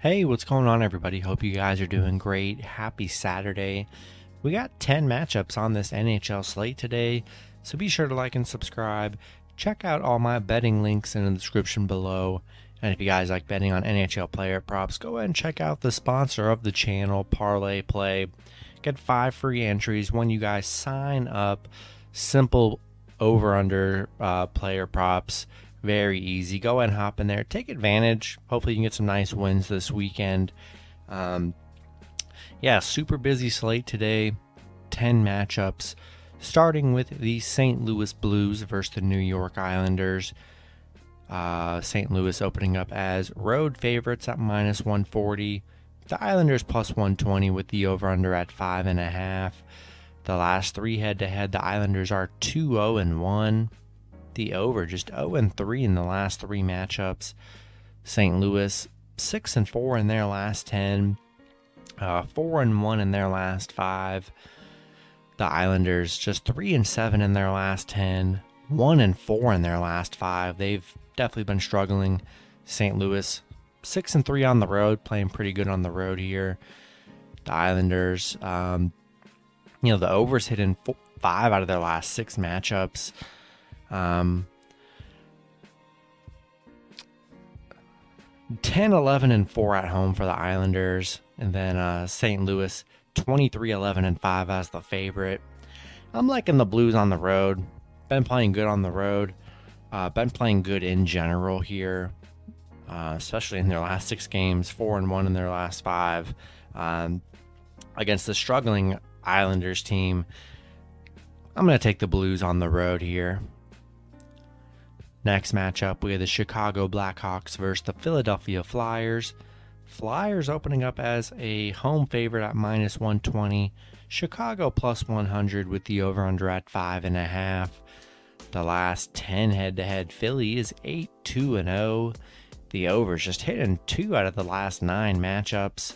Hey, what's going on, everybody? Hope you guys are doing great. Happy Saturday. We got 10 matchups on this NHL slate today, so be sure to like and subscribe. Check out all my betting links in the description below. And if you guys like betting on NHL player props, go ahead and check out the sponsor of the channel, ParlayPlay. Get 5 free entries when you guys sign up. Simple over-under player props. Very easy. Go ahead and hop in there. Take advantage. Hopefully you can get some nice wins this weekend. Super busy slate today. 10 matchups. Starting with the St. Louis Blues versus the New York Islanders. St. Louis opening up as road favorites at minus 140. The Islanders plus 120 with the over-under at 5.5. The last 3 head-to-head, the Islanders are 2-0-1. The over just 0-3 in the last 3 matchups. St. Louis 6-4 in their last 10, 4-1 in their last 5. The Islanders just 3-7 in their last 10, 1-4 in their last 5. They've definitely been struggling. St. Louis 6-3 on the road, playing pretty good on the road here. The Islanders, the overs hit in 5 out of their last 6 matchups. 10-11-4 at home for the Islanders, and then St. Louis 23-11-5 as the favorite. I'm liking the Blues on the road. Been playing good on the road. Been playing good in general here, especially in their last 6 games. 4-1 in their last 5 against the struggling Islanders team. I'm going to take the Blues on the road here. Next matchup, we have the Chicago Blackhawks versus the Philadelphia Flyers. Flyers opening up as a home favorite at minus 120. Chicago plus 100 with the over-under at 5.5. The last 10 head-to-head, Philly is 8-2-0. The over's just hitting 2 out of the last 9 matchups.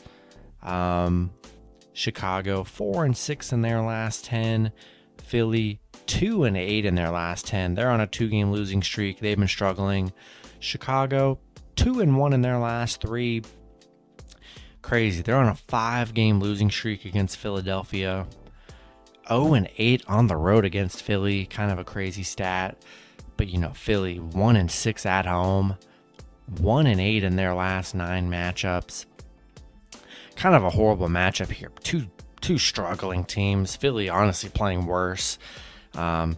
Chicago 4-6 in their last 10. Philly 2-8 in their last 10. They're on a 2-game losing streak. They've been struggling. Chicago 2-1 in their last 3. Crazy. They're on a 5-game losing streak against Philadelphia. 0-8 on the road against Philly. Kind of a crazy stat. But Philly 1-6 at home. 1-8 in their last 9 matchups. Kind of a horrible matchup here. Two struggling teams. Philly honestly playing worse. I'm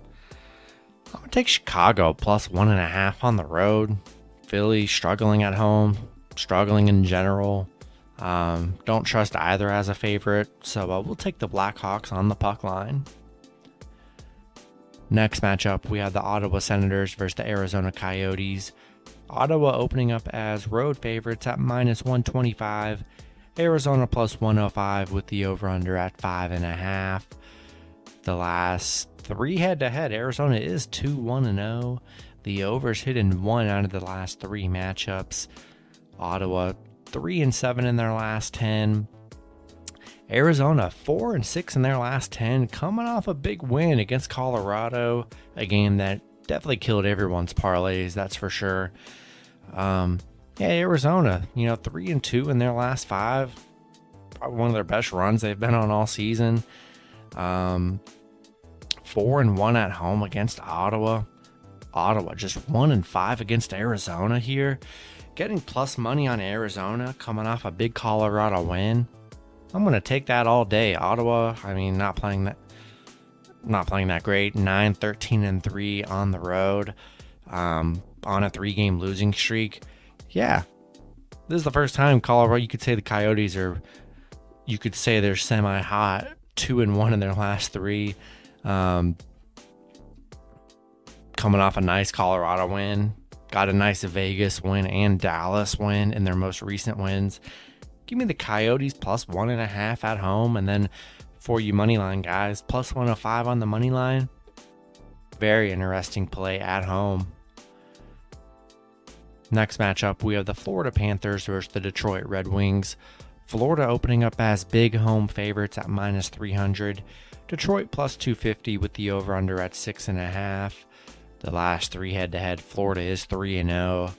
going to take Chicago plus 1.5 on the road. Philly struggling at home, struggling in general. Don't trust either as a favorite, so we'll take the Blackhawks on the puck line. Next matchup, we have the Ottawa Senators versus the Arizona Coyotes. Ottawa opening up as road favorites at minus 125. Arizona plus 105 with the over-under at 5.5. The last 3 head-to-head, Arizona is 2-1-0. The overs hit in 1 out of the last 3 matchups. Ottawa 3-7 in their last 10. Arizona 4-6 in their last 10, coming off a big win against Colorado, a game that definitely killed everyone's parlays, that's for sure. Arizona, 3-2 in their last 5. Probably one of their best runs they've been on all season. 4-1 at home against Ottawa. Ottawa just 1-5 against Arizona here. Getting plus money on Arizona coming off a big Colorado win. I'm going to take that all day. Ottawa, not playing that great. 9-13-3 on the road. On a 3-game losing streak. Yeah, this is the first time Colorado, you could say the Coyotes you could say they're semi-hot, 2-1 in their last 3. Coming off a nice Colorado win, got a nice Vegas win and Dallas win in their most recent wins. Give me the Coyotes plus 1.5 at home, and then for you money line guys, plus 105 on the money line. Very interesting play at home. Next matchup, we have the Florida Panthers versus the Detroit Red Wings. Florida opening up as big home favorites at minus 300. Detroit plus 250 with the over-under at 6.5. The last 3 head-to-head, Florida is 3-0.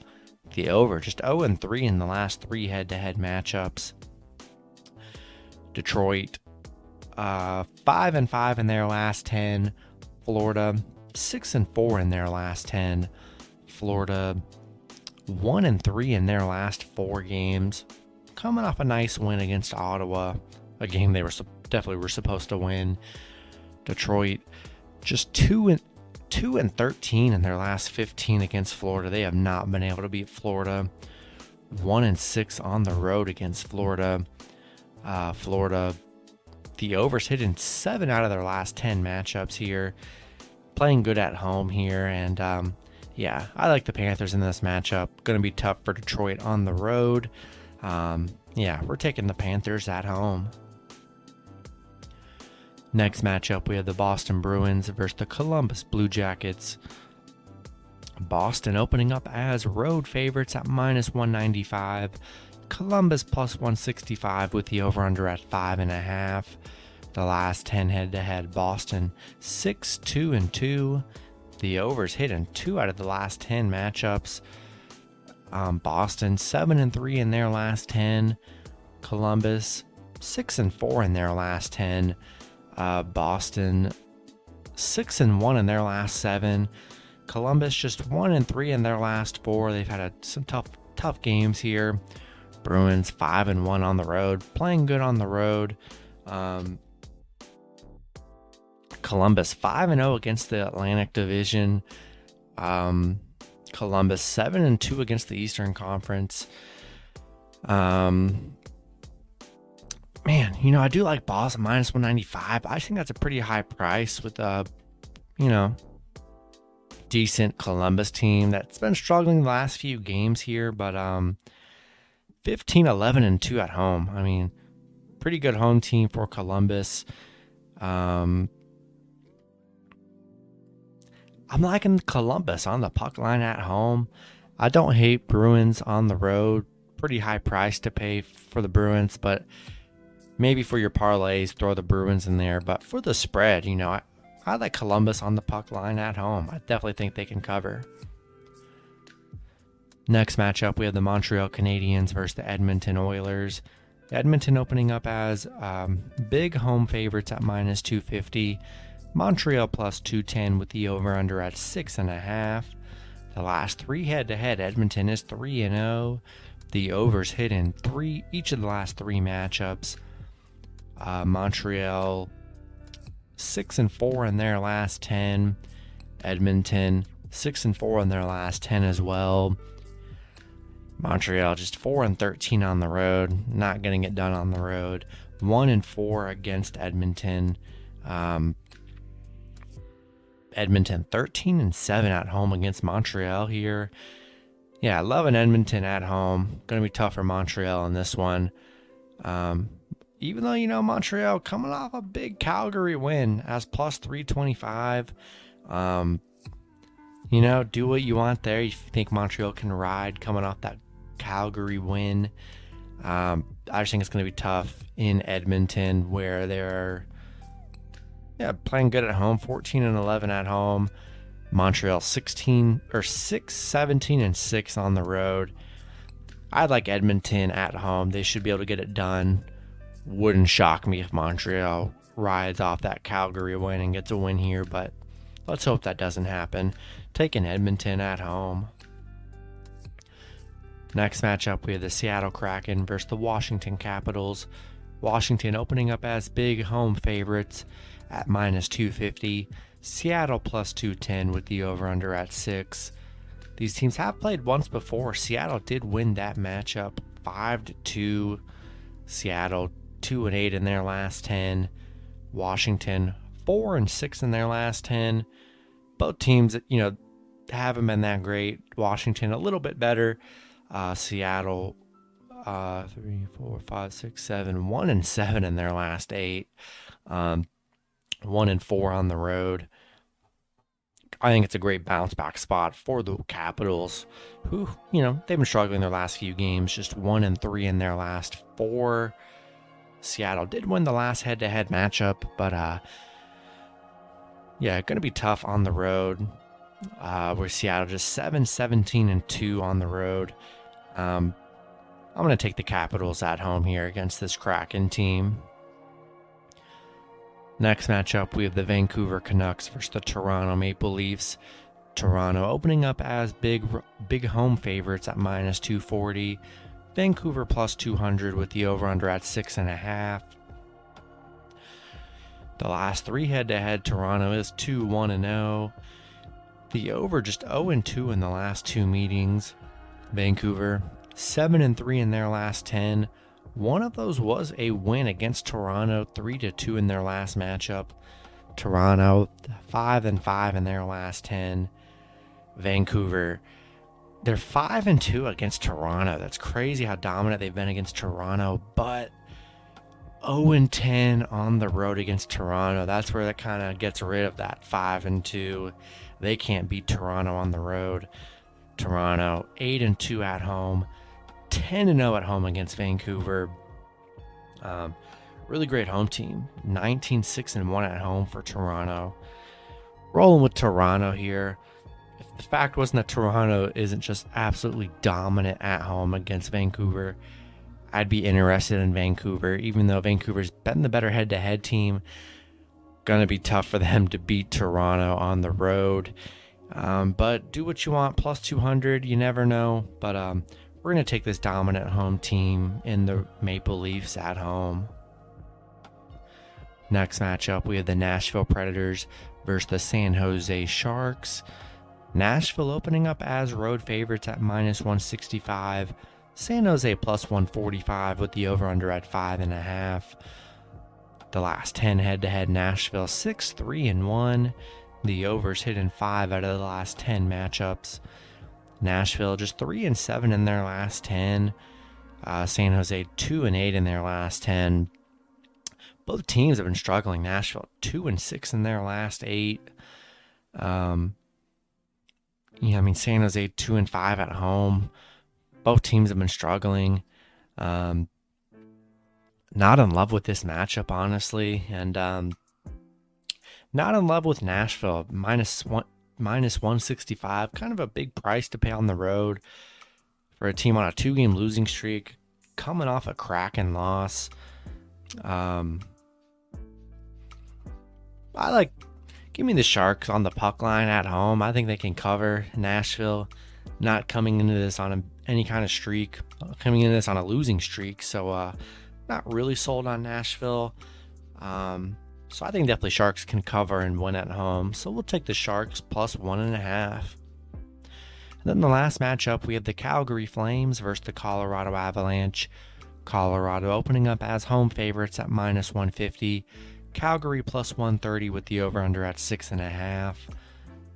the over. Just 0-3 in the last 3 head-to-head matchups. Detroit, 5-5 in their last 10. Florida, 6-4 in their last 10. Florida, 1-3 in their last 4 games. Coming off a nice win against Ottawa, a game they definitely were supposed to win. Detroit, just 2-13 in their last 15 against Florida. They have not been able to beat Florida. 1-6 on the road against Florida. Florida, the overs hit in 7 out of their last 10 matchups here. Playing good at home here. And yeah, I like the Panthers in this matchup. Going to be tough for Detroit on the road. Yeah, we're taking the Panthers at home. Next matchup, we have the Boston Bruins versus the Columbus Blue Jackets. Boston opening up as road favorites at -195. Columbus +165 with the over-under at 5.5. The last 10 head-to-head, Boston 6-2-2. The overs hit in 2 out of the last 10 matchups. Boston 7-3 in their last 10. Columbus 6-4 in their last 10. Boston 6-1 in their last 7. Columbus just 1-3 in their last 4. They've had some tough games here. Bruins 5-1 on the road, playing good on the road. Columbus 5-0 against the Atlantic Division. Columbus 7-2 against the Eastern Conference. Man, I do like Boston -195. I think that's a pretty high price with a, decent Columbus team that's been struggling the last few games here, but 15-11-2 at home. I mean, pretty good home team for Columbus. I'm liking Columbus on the puck line at home. I don't hate Bruins on the road. Pretty high price to pay for the Bruins, but maybe for your parlays, throw the Bruins in there. But for the spread, I like Columbus on the puck line at home. I definitely think they can cover. Next matchup, we have the Montreal Canadiens versus the Edmonton Oilers. Edmonton opening up as big home favorites at -250. Montreal +210 with the over-under at 6.5. The last 3 head-to-head, Edmonton is 3-0. The overs hit in each of the last 3 matchups. Montreal 6-4 in their last 10. Edmonton 6-4 in their last 10 as well. Montreal just 4-13 on the road, not getting it done on the road. 1-4 against Edmonton. Edmonton 13-7 at home against Montreal here. Yeah, loving Edmonton at home. Going to be tough for Montreal in this one. Even though, Montreal coming off a big Calgary win as +325. Do what you want there. You think Montreal can ride coming off that Calgary win. I just think it's going to be tough in Edmonton where they're playing good at home, 14-11 at home. Montreal 6-17-6 on the road. I'd like Edmonton at home. They should be able to get it done. Wouldn't shock me if Montreal rides off that Calgary win and gets a win here, but let's hope that doesn't happen. Taking Edmonton at home. Next matchup, we have the Seattle Kraken versus the Washington Capitals. Washington opening up as big home favorites at -250. Seattle +210 with the over-under at 6. These teams have played once before. Seattle did win that matchup 5-2. Seattle 2-8 in their last 10. Washington 4-6 in their last 10. Both teams, haven't been that great. Washington a little bit better. Seattle 3, 4, 5, 6, 7, 1-7 in their last 8. 1-4 on the road. I think it's a great bounce back spot for the Capitals, who, they've been struggling their last few games, just 1-3 in their last 4. Seattle did win the last head-to-head matchup, but going to be tough on the road. Where Seattle just 7-17-2 on the road. I'm going to take the Capitals at home here against this Kraken team. Next matchup, we have the Vancouver Canucks versus the Toronto Maple Leafs. Toronto opening up as big home favorites at -240. Vancouver +200 with the over-under at 6.5. The last three head-to-head, Toronto is 2-1-0. The over just 0-2 in the last two meetings. Vancouver 7-3 in their last 10. One of those was a win against Toronto, 3-2 in their last matchup. Toronto 5-5 in their last 10. Vancouver, they're 5-2 against Toronto. That's crazy how dominant they've been against Toronto, but 0-10 on the road against Toronto. That's where that kind of gets rid of that 5-2. They can't beat Toronto on the road. Toronto 8-2 at home, 10-0 at home against Vancouver. Really great home team. 19-6-1 at home for Toronto. Rolling with Toronto here. If the fact wasn't that Toronto isn't just absolutely dominant at home against Vancouver, I'd be interested in Vancouver, even though Vancouver's been the better head-to-head team. Gonna be tough for them to beat Toronto on the road. But do what you want, +200, you never know. But we're going to take this dominant home team in the Maple Leafs at home. Next matchup, we have the Nashville Predators versus the San Jose Sharks. Nashville opening up as road favorites at -165. San Jose +145 with the over-under at 5.5. The last 10 head-to-head, Nashville 6-3-1. The overs hit in 5 out of the last 10 matchups. Nashville just 3-7 in their last 10. San Jose 2-8 in their last 10. Both teams have been struggling. Nashville 2-6 in their last 8. San Jose 2-5 at home. Both teams have been struggling. Not in love with this matchup, honestly, and not in love with Nashville. -165, kind of a big price to pay on the road for a team on a 2-game losing streak, coming off a Kraken loss. Give me the Sharks on the puck line at home. I think they can cover. Nashville not coming into this on any kind of streak, coming into this on a losing streak, so not really sold on Nashville. So I think definitely Sharks can cover and win at home. So we'll take the Sharks +1.5. And then the last matchup, we have the Calgary Flames versus the Colorado Avalanche. Colorado opening up as home favorites at -150. Calgary +130 with the over-under at 6.5.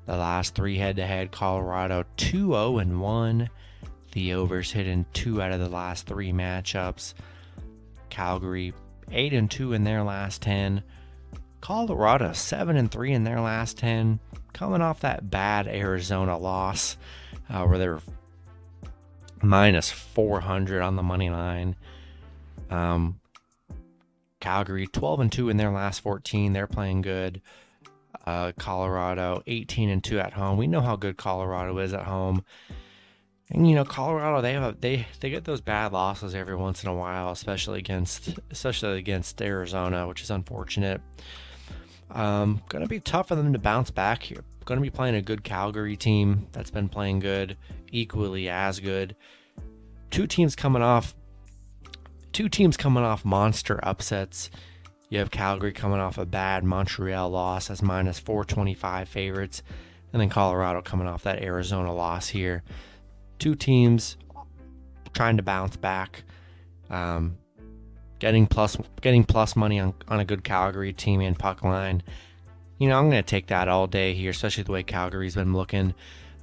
The last three head-to-head, Colorado 2-0-1. The overs hit in 2 out of the last 3 matchups. Calgary 8-2 in their last 10. Colorado 7-3 in their last 10. Coming off that bad Arizona loss where they were -400 on the money line. Calgary 12-2 in their last 14. They're playing good. Colorado 18-2 at home. We know how good Colorado is at home. And Colorado, they get those bad losses every once in a while, especially against Arizona, which is unfortunate. Gonna be tough for them to bounce back here. Gonna be playing a good Calgary team that's been playing good, equally as good. Two teams coming off monster upsets. You have Calgary coming off a bad Montreal loss as -425 favorites, and then Colorado coming off that Arizona loss here. Two teams trying to bounce back, getting plus money on a good Calgary team and puck line. I'm going to take that all day here, especially the way Calgary's been looking.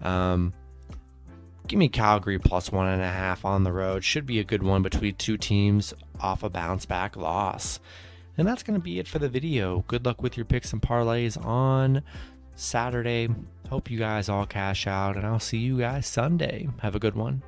Give me Calgary +1.5 on the road. Should be a good one between two teams off a bounce back loss. And that's going to be it for the video. Good luck with your picks and parlays on Saturday. Hope you guys all cash out, and I'll see you guys Sunday. Have a good one.